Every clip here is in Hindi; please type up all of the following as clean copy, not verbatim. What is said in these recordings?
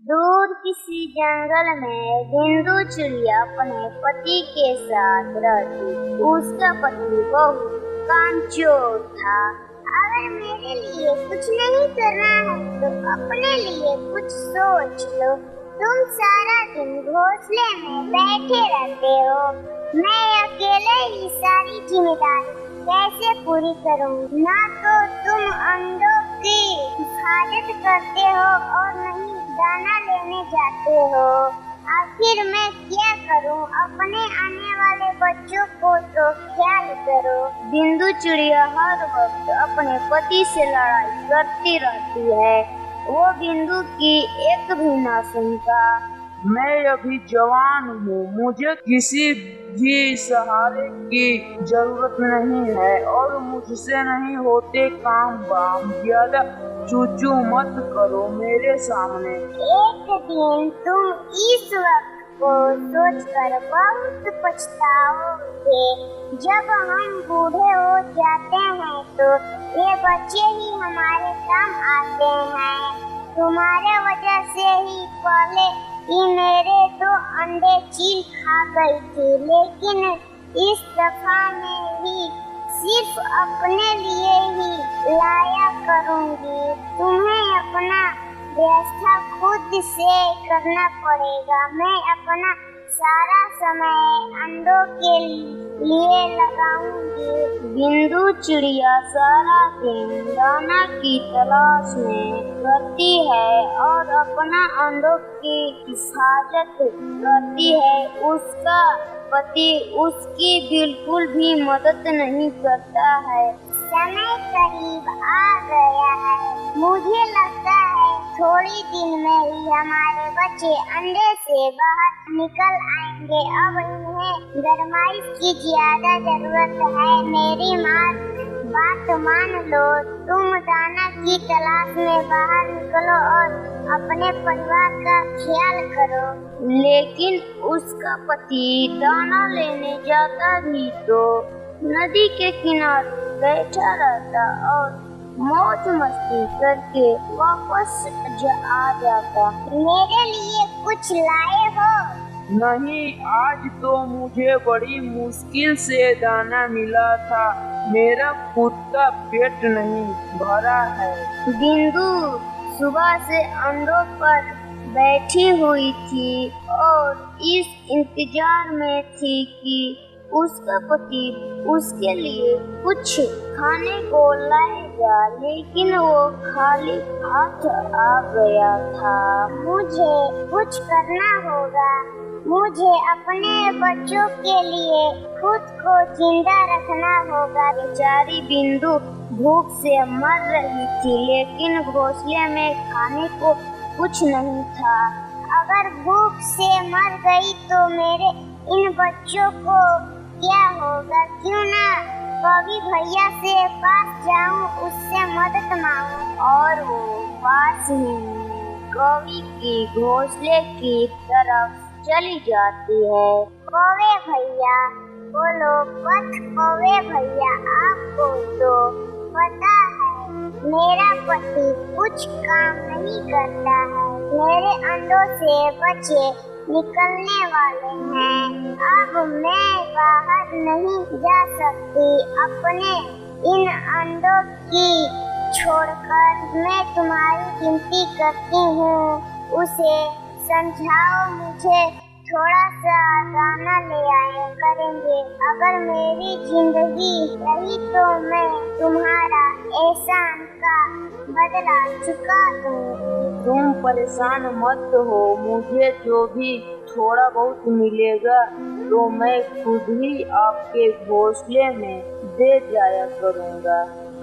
दूर किसी जंगल में बिंदु चिड़िया अपने पति के साथ रहती। उसका पति बहुत कामचोर था। अगर मेरे लिए कुछ नहीं करना है तो अपने लिए कुछ सोच लो। तुम सारा दिन घोंसले में बैठे रहते हो। मैं अकेले ही सारी जिम्मेदारी कैसे पूरी करूं? ना तो तुम अंडों की हिफाजत करते हो और नहीं दाना लेने जाते हो। आखिर मैं क्या करूं? अपने आने वाले बच्चों को तो ख्याल करो। बिंदु चिड़िया हर वक्त अपने पति से लड़ाई करती रहती है। वो बिंदु की एक भी ना सुनता। मैं अभी जवान हूँ, मुझे किसी भी सहारे की जरूरत नहीं है और मुझसे नहीं होते काम वाम। ज्यादा चूचू मत करो मेरे सामने। एक दिन तुम इस वक्त को सोचकर बहुत पछताओगे। जब हम बूढ़े हो जाते हैं तो ये बच्चे ही हमारे काम आते हैं। तुम्हारे वजह से ही पहले ही मेरे 2 अंडे चील खा गई थी, लेकिन इस दफा मैं ही सिर्फ अपने लिए ही लाया करूंगी। तुम्हें अपना व्यवस्था खुद से करना पड़ेगा। मैं अपना सारा समय अंडों के लिए लगाऊंगी। बिंदु चिड़िया सारा दिन दाना की तलाश में रहती है और अपना अंडों की हिफाजत करती है। उसका पति उसकी बिल्कुल भी मदद नहीं करता है। समय करीब आ गया है। मुझे लगता है थोड़ी दिन में ही हमारे बच्चे अंडे से बाहर निकल आएंगे। अब इन्हें गरमाइश की ज्यादा जरूरत है। मेरी बात मान लो। तुम दाना की तलाश में बाहर निकलो और अपने परिवार का ख्याल करो। लेकिन उसका पति दाना लेने जाता भी तो नदी के किनारे बैठा रहता और मौज मस्ती करके वापस आ जाता। मेरे लिए कुछ लाए हो? नहीं, आज तो मुझे बड़ी मुश्किल से दाना मिला था। मेरा खुद का पेट नहीं भरा है। बिंदु सुबह से अंडों पर बैठी हुई थी और इस इंतजार में थी कि उसका पति उसके लिए कुछ खाने को लाएगा, लेकिन वो खाली हाथ आ गया था। मुझे कुछ करना होगा। मुझे अपने बच्चों के लिए खुद को जिंदा रखना होगा। बेचारी बिंदु भूख से मर रही थी, लेकिन घोंसले में खाने को कुछ नहीं था। अगर भूख से मर गई तो मेरे इन बच्चों को क्या होगा? क्यों ना कवि भैया से पास जाऊं, उससे मदद मांगूं। और वो पास ही कवि की घोंसले की तरफ चली जाती है। कौवे भैया बोलो, पथ कौवे भैया, आपको तो पता है मेरा पति कुछ काम नहीं करता है। मेरे अंडों से बच्चे निकलने वाले हैं। अब मैं बाहर नहीं जा सकती। अपने इन अंडों की छोड़कर मैं तुम्हारी गिनती करती हूँ। उसे समझाओ मुझे थोड़ा सा दाना ले आए करेंगे। अगर मेरी जिंदगी रही तो मैं तुम्हारा एहसान का बदला चुका दूंगी। तुम परेशान मत हो। मुझे जो भी थोड़ा बहुत मिलेगा तो मैं खुद ही आपके घोंसले में दे जाया करूँगा।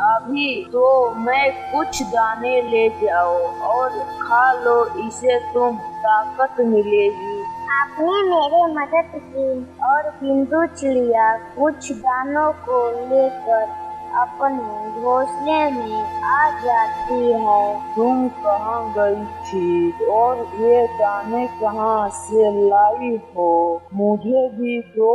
अभी तो मैं कुछ दाने ले जाओ और खा लो, इसे तुम ताकत मिलेगी। आपने मेरे मदद की। और बिंदु चिड़िया कुछ दानों को लेकर अपने घोंसले में आ जाती है। तुम कहाँ गई थी और ये दाने कहाँ से लाई हो? मुझे भी दो।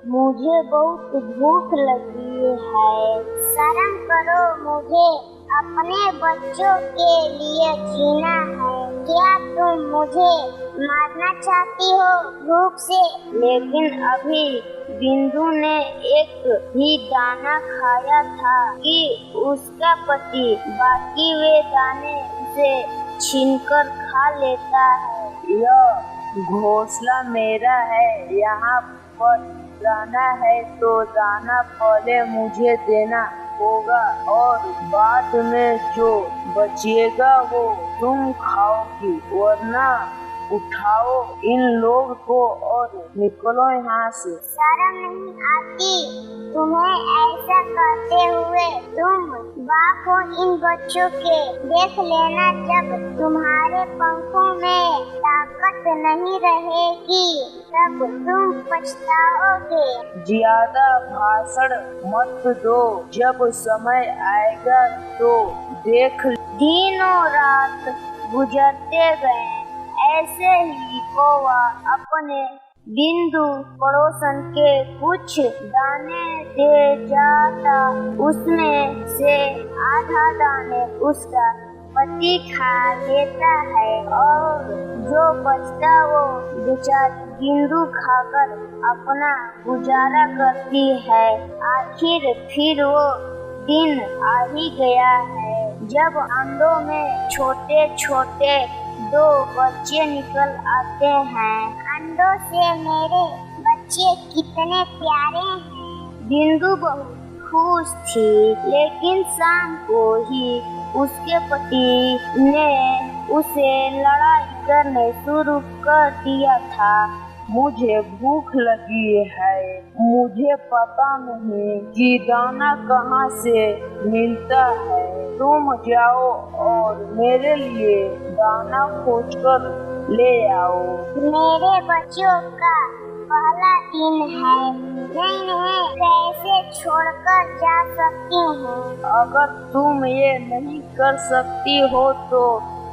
मुझे बहुत भूख लगी है। शर्म करो, मुझे अपने बच्चों के लिए जीना है। क्या तुम मुझे मारना चाहती हो भूख से? लेकिन अभी बिंदु ने एक ही दाना खाया था कि उसका पति बाकी वे दाने उसे छीनकर खा लेता है। यह घोंसला मेरा है, यहाँ पर दाना है तो दाना पहले मुझे देना होगा और बाद में जो बचेगा वो तुम खाओगी, वरना उठाओ इन लोग को और निकलो यहाँ से। शर्म नहीं आती तुम्हें ऐसा करते हुए? तुम बाप हो इन बच्चों के। देख लेना जब तुम्हारे पंखों में ताकत नहीं रहेगी तब तुम पछताओगे। ज्यादा भाषण मत दो, जब समय आएगा तो देख। दिनों रात गुजरते गए, ऐसे ही कौवा अपने बिंदु पड़ोसन के कुछ दाने दे जाता। उसमें से आधा दाने उसका पति खा लेता है और जो बचता वो बेचारी बिंदु खाकर अपना गुजारा करती है। आखिर फिर वो दिन आ ही गया है जब अंडों में छोटे छोटे 2 बच्चे निकल आते हैं। अंडों से मेरे बच्चे कितने प्यारे हैं। बिंदु बहुत खुश थी, लेकिन शाम को ही उसके पति ने उसे लड़ाई करने शुरू कर दिया था। मुझे भूख लगी है, मुझे पता नहीं कि दाना कहाँ से मिलता है। तुम जाओ और मेरे लिए दाना खोजकर ले आओ। मेरे बच्चों का पहला दिन है, मैं इन्हें कैसे छोड़कर जा सकती हूँ? अगर तुम ये नहीं कर सकती हो तो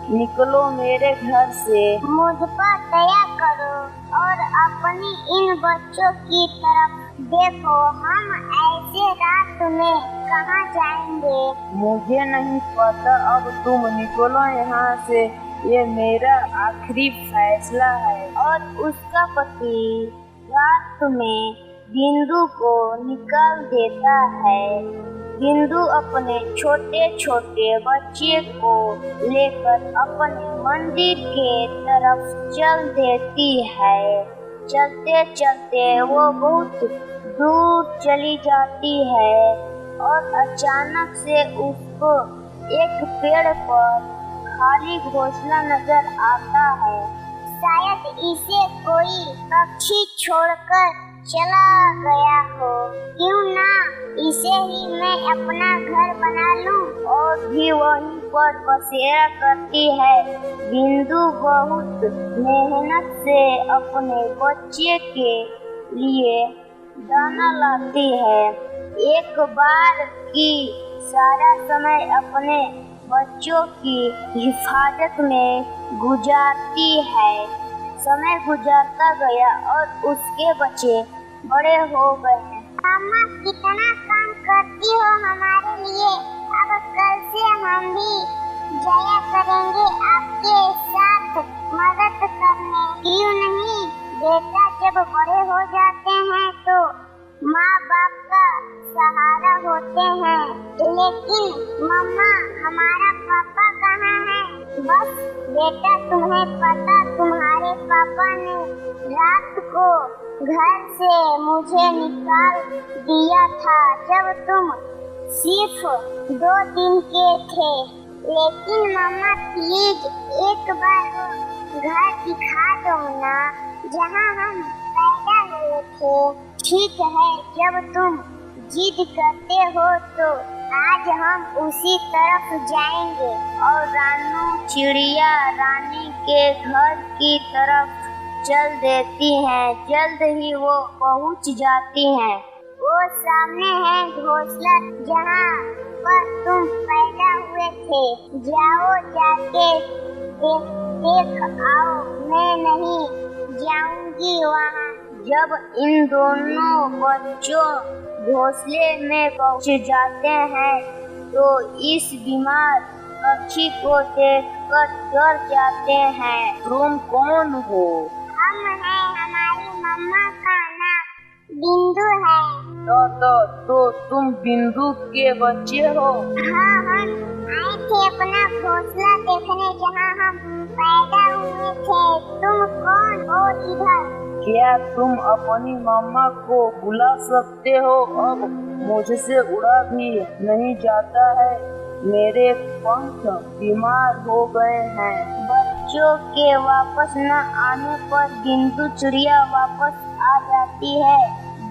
निकलो मेरे घर से। मुझ पर दया करो और अपनी इन बच्चों की तरफ देखो। हम ऐसे रात में कहाँ जाएंगे? मुझे नहीं पता, अब तुम निकलो यहाँ से, ये मेरा आखिरी फैसला है। और उसका पति रात में बिंदु को निकाल देता है। बिंदु अपने छोटे छोटे बच्चे को लेकर अपने मंदिर के तरफ चल देती है। चलते चलते वो बहुत दूर चली जाती है और अचानक से उसको एक पेड़ पर खाली घोंसला नजर आता है। शायद इसे कोई पक्षी छोड़कर चला गया हो। क्यों ना इसे ही मैं अपना घर बना लूं? और भी वहीं पर बसेरा करती है। बिंदु बहुत मेहनत से अपने बच्चे के लिए दाना लाती है। एक बार की सारा समय अपने बच्चों की हिफाजत में गुजारती है। समय गुजरता गया और उसके बच्चे बड़े हो गए। अम्मा कितना काम करती हो हमारे लिए। अब कल से हम भी जाया करेंगे आपके साथ मदद करने। क्यों नहीं? बेटा जब बड़े हो जाते हैं तो माँ बाप का सहारा होते हैं। लेकिन मम्मा हमारा पापा कहाँ है? बस बेटा तुम्हें पता, तुम्हारे पापा ने रात को घर से मुझे निकाल दिया था जब तुम सिर्फ 2 दिन के थे। लेकिन मम्मा प्लीज एक बार वो घर दिखा दो ना जहाँ हम पैदा हुए थे। ठीक है, जब तुम जिद करते हो तो आज हम उसी तरफ जाएंगे। और रानू चिड़िया रानी के घर की तरफ चल देती हैं। जल्द ही वो पहुंच जाती हैं। वो सामने है घोंसला जहाँ पर तुम पैदा हुए थे। जाओ जाके देख आओ। मैं नहीं जाऊंगी वहाँ। जब इन दोनों बच्चों घोंसले में पहुंच जाते हैं तो इस बीमार पक्षी को देखकर डर जाते हैं। तुम कौन हो? हम हैं, हमारी मम्मा का नाम बिंदु है। तो तुम बिंदु के बच्चे हो? हाँ, हम आए थे अपना घोंसला देखने जहाँ हम पैदा हुए थे। तुम कौन हो इधर? क्या तुम अपनी मम्मा को बुला सकते हो? अब मुझसे उड़ा भी नहीं जाता है, मेरे पंख बीमार हो गए हैं। बच्चों के वापस न आने पर बिंदु चिड़िया वापस आ जाती है।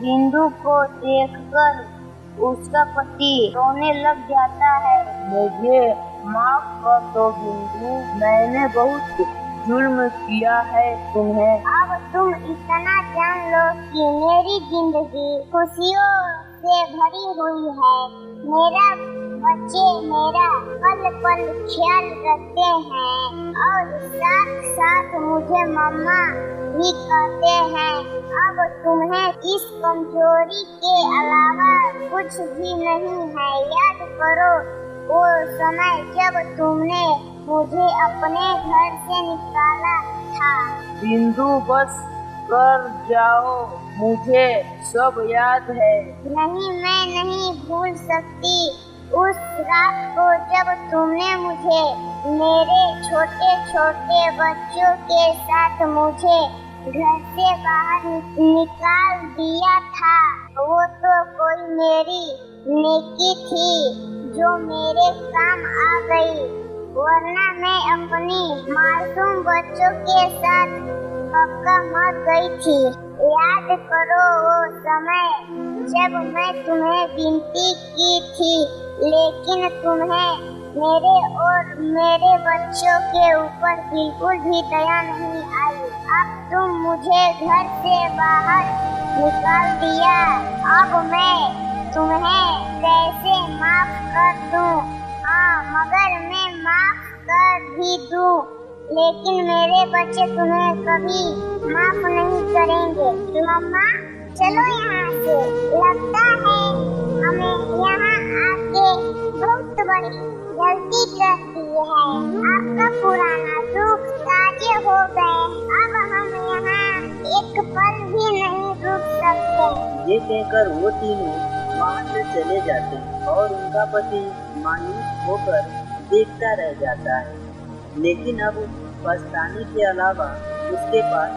बिंदु को देखकर उसका पति रोने लग जाता है। मुझे माफ कर दो बिंदु, मैंने बहुत जुल्म किया है तुम्हें। अब तुम इतना जान लो कि मेरी जिंदगी खुशियों से भरी हुई है। मेरा बच्चे मेरा पल पल ख्याल रखते हैं और साथ साथ मुझे मम्मा भी कहते हैं। अब तुम्हें इस कमजोरी के अलावा कुछ भी नहीं है। याद करो वो समय जब तुमने मुझे अपने घर से निकाला था। बिंदु बस कर जाओ, मुझे सब याद है। नहीं, मैं नहीं भूल सकती उस रात को जब तुमने मुझे मेरे छोटे छोटे बच्चों के साथ मुझे घर से बाहर निकाल दिया था। वो तो कोई मेरी नेकी थी जो मेरे काम आ गई, वरना मैं अपनी मासूम बच्चों के साथ पक्का मर गई थी। याद करो वो समय जब मैं तुम्हें विनती की थी, लेकिन तुम्हें मेरे और मेरे बच्चों के ऊपर बिल्कुल भी दया नहीं आई। अब तुम मुझे घर से बाहर निकाल दिया। अब मैं तुम्हें कैसे माफ कर दूं? हाँ, मगर मैं माफ कर भी दूं, लेकिन मेरे बच्चे तुम्हें कभी माफ नहीं करेंगे। मम्मा, चलो यहाँ से। लगता है हमें यहाँ आके बहुत बड़ी गलती कर दी है। आपका पुराना दुख ताजे हो गए। अब हम यहाँ एक पल भी नहीं रुक सकते। ये कहकर वो तीनों वहाँ से चले जाते हैं और उनका पति मायूस होकर देखता रह जाता है। लेकिन अब पछताने के अलावा उसके पास